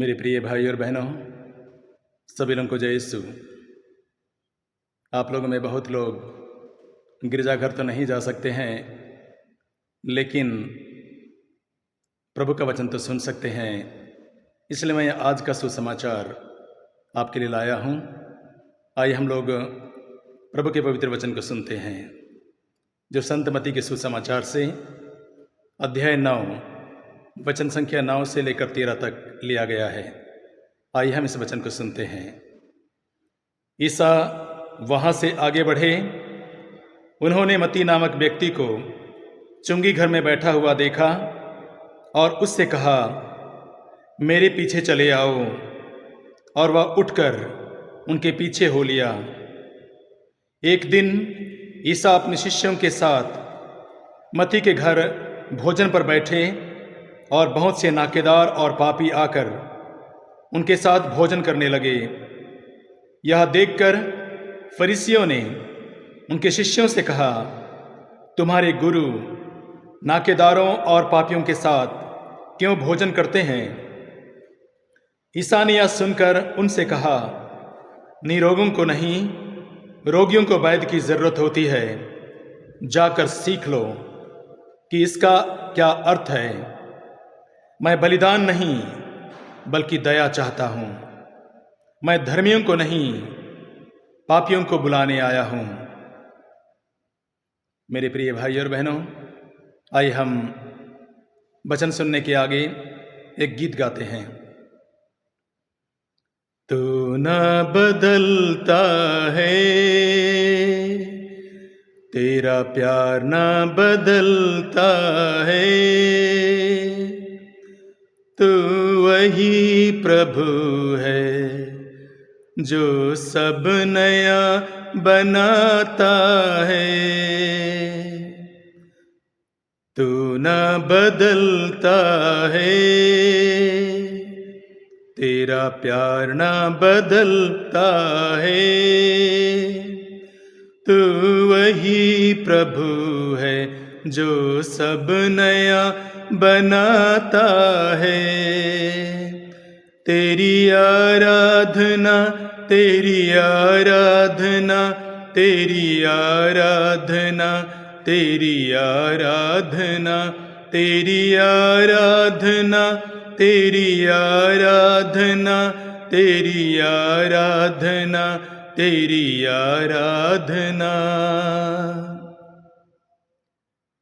मेरे प्रिय भाई और बहनों, सभी लोगों को जय यीशु। आप लोगों में बहुत लोग गिरजाघर तो नहीं जा सकते हैं, लेकिन प्रभु का वचन तो सुन सकते हैं। इसलिए मैं आज का सुसमाचार आपके लिए लाया हूँ। आइए हम लोग प्रभु के पवित्र वचन को सुनते हैं, जो संत मत्ती के सुसमाचार से अध्याय 9 वचन संख्या 9 से लेकर 13 तक लिया गया है। आइए हम इस वचन को सुनते हैं। ईसा वहाँ से आगे बढ़े। उन्होंने मत्ती नामक व्यक्ति को चुंगी घर में बैठा हुआ देखा और उससे कहा, मेरे पीछे चले आओ। और वह उठकर उनके पीछे हो लिया। एक दिन ईसा अपने शिष्यों के साथ मत्ती के घर भोजन पर बैठे और बहुत से नाकेदार और पापी आकर उनके साथ भोजन करने लगे। यह देखकर फरीसियों ने उनके शिष्यों से कहा, तुम्हारे गुरु नाकेदारों और पापियों के साथ क्यों भोजन करते हैं? ईसा ने यह सुनकर उनसे कहा, निरोगों को नहीं, रोगियों को वैद्य की जरूरत होती है। जाकर सीख लो कि इसका क्या अर्थ है। मैं बलिदान नहीं बल्कि दया चाहता हूँ। मैं धर्मियों को नहीं, पापियों को बुलाने आया हूँ। मेरे प्रिय भाई और बहनों, आइए हम वचन सुनने के आगे एक गीत गाते हैं। तू न बदलता है, तेरा प्यार न बदलता है। तू वही प्रभु है जो सब नया बनाता है। तू न बदलता है, तेरा प्यार न बदलता है। तू वही प्रभु है जो सब नया बनाता है। तेरी आराधना, तेरी आराधना, तेरी आराधना, तेरी आराधना, तेरी आराधना, तेरी आराधना, तेरी आराधना, तेरी आराधना।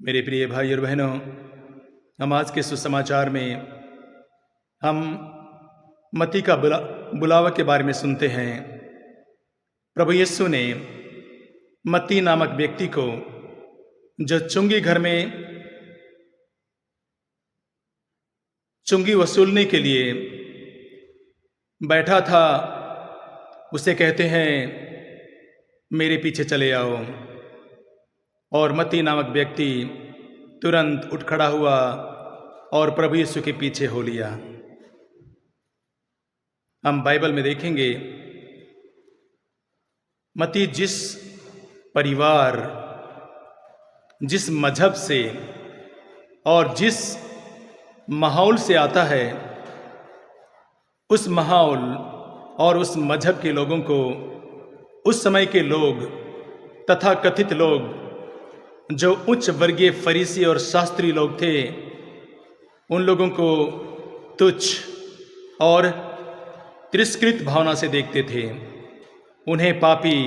मेरे प्रिय भाई और बहनों, हम आज के सुसमाचार में हम मत्ती का बुलावा के बारे में सुनते हैं। प्रभु यीशु ने मत्ती नामक व्यक्ति को, जो चुंगी घर में चुंगी वसूलने के लिए बैठा था, उसे कहते हैं, मेरे पीछे चले आओ। और मत्ती नामक व्यक्ति तुरंत उठ खड़ा हुआ और प्रभु यीशु के पीछे हो लिया। हम बाइबल में देखेंगे, मत्ती जिस परिवार, जिस मजहब से और जिस माहौल से आता है, उस माहौल और उस मजहब के लोगों को उस समय के लोग तथा कथित लोग, जो उच्च वर्गीय फरीसी और शास्त्री लोग थे, उन लोगों को तुच्छ और तिरस्कृत भावना से देखते थे। उन्हें पापी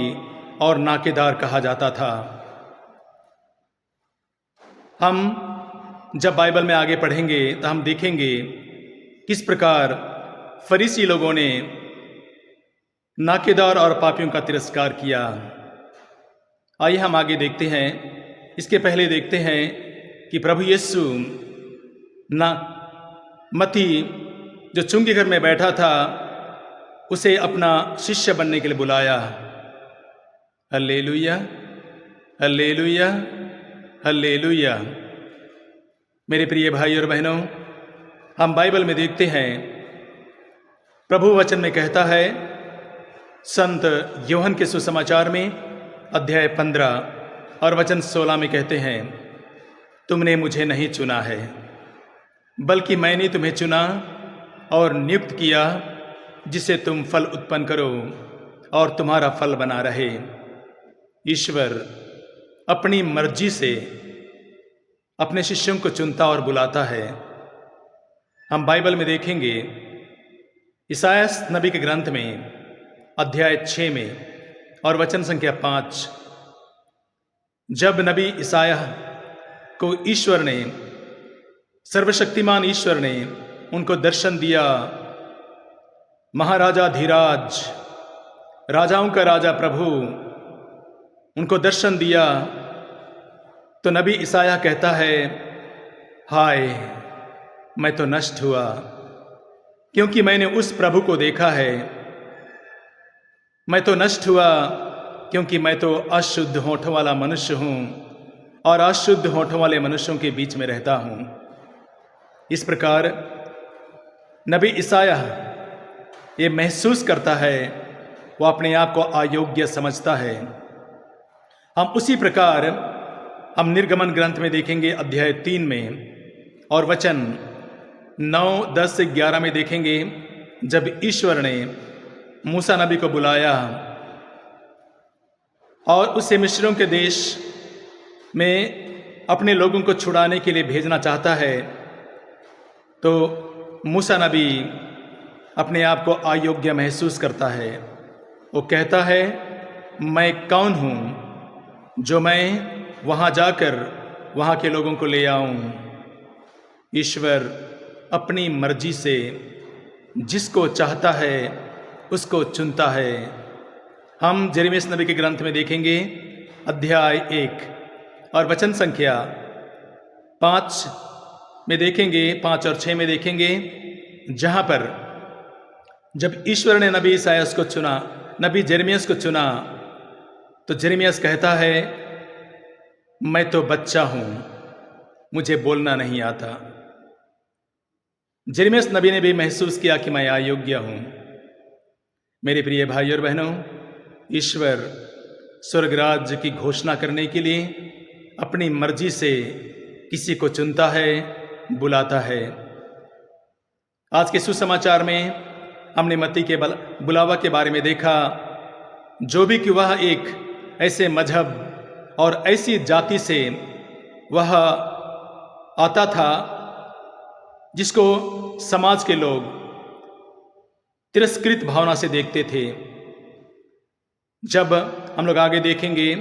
और नाकेदार कहा जाता था। हम जब बाइबल में आगे पढ़ेंगे तो हम देखेंगे किस प्रकार फरीसी लोगों ने नाकेदार और पापियों का तिरस्कार किया। आइए हम आगे देखते हैं। इसके पहले देखते हैं कि प्रभु यीशु मत्ती, जो चुंगी घर में बैठा था, उसे अपना शिष्य बनने के लिए बुलाया। Hallelujah, hallelujah, hallelujah. मेरे प्रिय भाई और बहनों, हम बाइबल में देखते हैं, प्रभु वचन में कहता है, संत यूहन्ना के सुसमाचार में अध्याय 15 और वचन 16 में कहते हैं, तुमने मुझे नहीं चुना है, बल्कि मैंने तुम्हें चुना और नियुक्त किया जिससे तुम फल उत्पन्न करो और तुम्हारा फल बना रहे। ईश्वर अपनी मर्जी से अपने शिष्यों को चुनता और बुलाता है। हम बाइबल में देखेंगे इसायास नबी के ग्रंथ में अध्याय 6 में और वचन संख्या 5, जब नबी इसाया को ईश्वर ने, सर्वशक्तिमान ईश्वर ने उनको दर्शन दिया, महाराजा धीराज, राजाओं का राजा प्रभु उनको दर्शन दिया, तो नबी इसाया कहता है, हाय मैं तो नष्ट हुआ, क्योंकि मैंने उस प्रभु को देखा है। मैं तो नष्ट हुआ क्योंकि मैं तो अशुद्ध होठों वाला मनुष्य हूँ और अशुद्ध होठों वाले मनुष्यों के बीच में रहता हूँ। इस प्रकार नबी इसाया ये महसूस करता है, वो अपने आप को अयोग्य समझता है। हम उसी प्रकार हम निर्गमन ग्रंथ में देखेंगे अध्याय 3 में और वचन 9, 10 से 11 में देखेंगे, जब ईश्वर ने मूसा नबी को बुलाया और उसे मिस्रियों के देश में अपने लोगों को छुड़ाने के लिए भेजना चाहता है, तो मूसा नबी अपने आप को अयोग्य महसूस करता है। वो कहता है, मैं कौन हूँ जो मैं वहाँ जाकर वहाँ के लोगों को ले आऊँ। ईश्वर अपनी मर्जी से जिसको चाहता है उसको चुनता है। हम यिर्मयाह नबी के ग्रंथ में देखेंगे अध्याय 1 और वचन संख्या 5 में देखेंगे, 5 और 6 में देखेंगे, जहाँ पर जब ईश्वर ने नबी इसायास को चुना, नबी यिर्मयाह को चुना, तो यिर्मयाह कहता है, मैं तो बच्चा हूँ, मुझे बोलना नहीं आता। यिर्मयाह नबी ने भी महसूस किया कि मैं अयोग्य हूँ। मेरे प्रिय भाई और बहनों, ईश्वर स्वर्ग राज्य की घोषणा करने के लिए अपनी मर्जी से किसी को चुनता है, बुलाता है। आज के सुसमाचार में हमने मत्ती के बुलावा के बारे में देखा, जो भी कि वह एक ऐसे मजहब और ऐसी जाति से वह आता था जिसको समाज के लोग तिरस्कृत भावना से देखते थे। जब हम लोग आगे देखेंगे,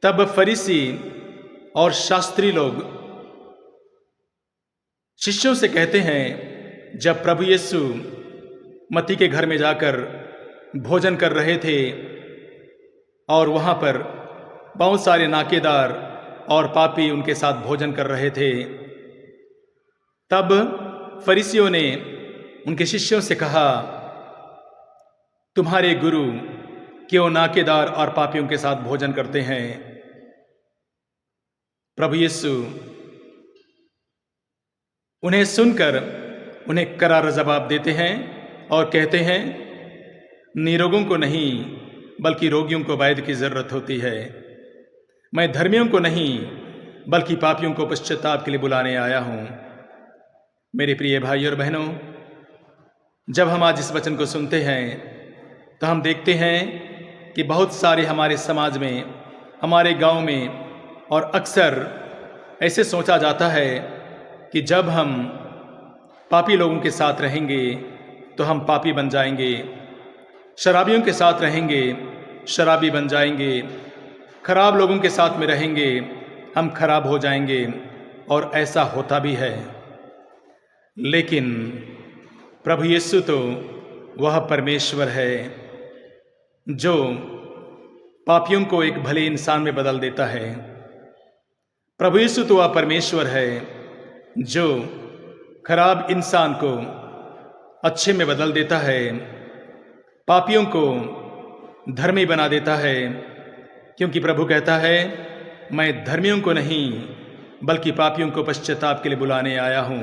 तब फरीसी और शास्त्री लोग शिष्यों से कहते हैं, जब प्रभु यीशु मत्ती के घर में जाकर भोजन कर रहे थे और वहाँ पर बहुत सारे नाकेदार और पापी उनके साथ भोजन कर रहे थे, तब फरीसियों ने उनके शिष्यों से कहा, तुम्हारे गुरु क्यों नाकेदार और पापियों के साथ भोजन करते हैं? प्रभु यीशु उन्हें सुनकर उन्हें करारा जवाब देते हैं और कहते हैं, निरोगों को नहीं बल्कि रोगियों को वैद्य की जरूरत होती है। मैं धर्मियों को नहीं बल्कि पापियों को पश्चाताप के लिए बुलाने आया हूं। मेरे प्रिय भाई और बहनों, जब हम आज इस वचन को सुनते हैं तो हम देखते हैं कि बहुत सारे हमारे समाज में, हमारे गांव में और अक्सर ऐसे सोचा जाता है कि जब हम पापी लोगों के साथ रहेंगे तो हम पापी बन जाएंगे, शराबियों के साथ रहेंगे शराबी बन जाएंगे, खराब लोगों के साथ में रहेंगे हम खराब हो जाएंगे, और ऐसा होता भी है। लेकिन प्रभु यीशु तो वह परमेश्वर है जो पापियों को एक भले इंसान में बदल देता है। प्रभु यीशु तो वह परमेश्वर है जो खराब इंसान को अच्छे में बदल देता है, पापियों को धर्मी बना देता है, क्योंकि प्रभु कहता है, मैं धर्मियों को नहीं बल्कि पापियों को पश्चाताप के लिए बुलाने आया हूँ।